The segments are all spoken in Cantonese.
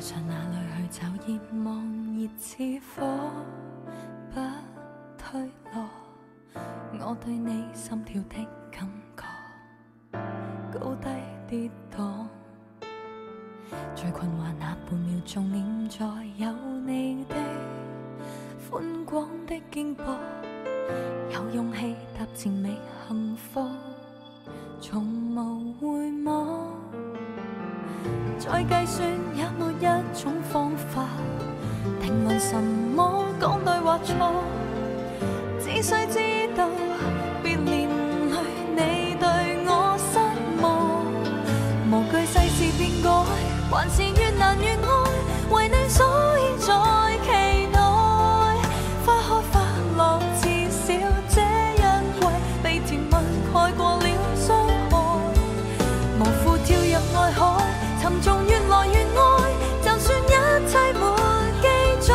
上哪里去找熱望？熱似火不退落，我對你心跳的感覺高低跌宕，最困惑那半秒鐘念在有你的寬廣的肩膊，有勇氣踏前覓幸福，從無回望。再計算也沒一種方法評論什麼講對或錯，只需知道別年裏你對我失望，無懼世事變改，還是越難越愛，為你所以在期待，花開花落至少這一季，被甜蜜蓋過了傷害，無負跳入愛海，沉重越來越愛，就算一切沒記載，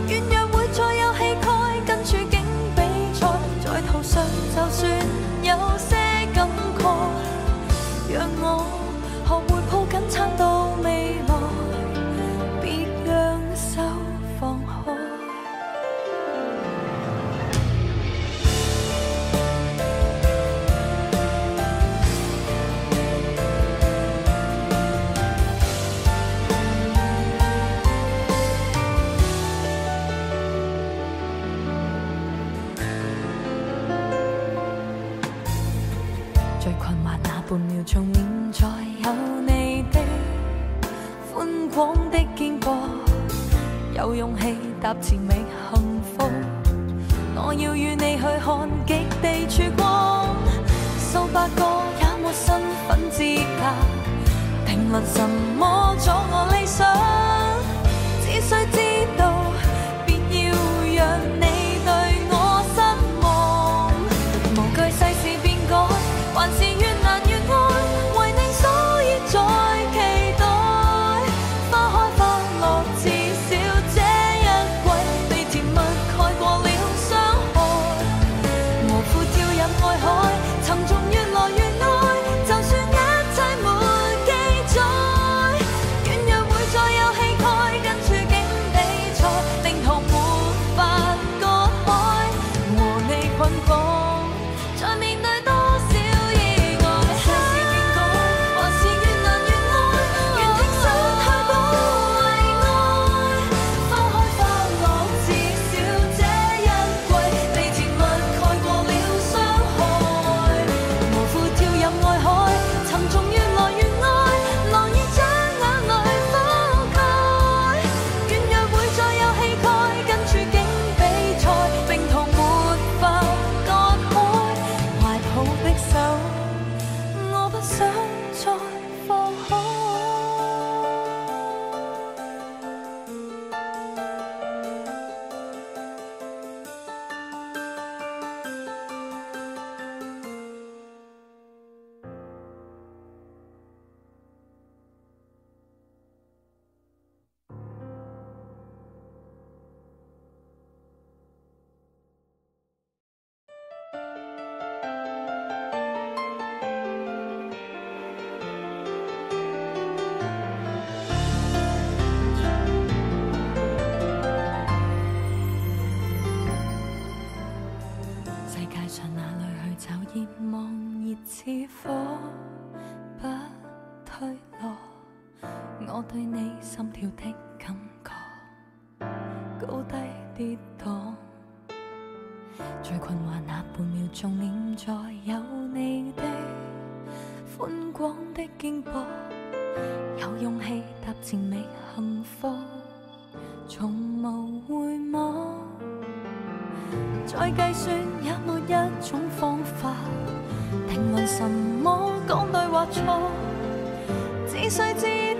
軟弱會再有氣概，跟處境比賽，在途上就算有些感慨，讓我學會抱緊撐到未來，別讓手放開。最困惑那半秒鐘念在有你的寬廣的肩膊，有勇氣踏前覓幸福，我要與你去看極地曙光，數百個也沒身份資格評論什麼阻我理想，只需知道別要讓你對我失望，無懼世事變改，還是越難越愛，為你所以在期待，花開花落至少這一季，被甜蜜蓋過了傷害，無負跳入愛海，沉重越來越愛，就算一切沒記載，軟弱會再有氣概，跟處境比賽，令途沒法割開，和你捆綁，在面對多少意外，世事變改，還是越難越愛，願挺身去保衞愛，花開花落至少這一季，被甜蜜蓋過了傷害，無負跳入愛海，沉重越來越愛，浪已將眼淚覆蓋，軟弱會再有氣概，跟處境比賽，並途沒法割開，懷抱的手，我不想再放開。世界上哪裏去找熱望？熱似火不退落，我對你心跳的感覺高低跌宕，最困惑那半秒鐘念在有你的寬廣的肩膊，有勇氣踏前覓幸福，從無回望。再計算也沒一種方法評論什麼講對或錯，只需知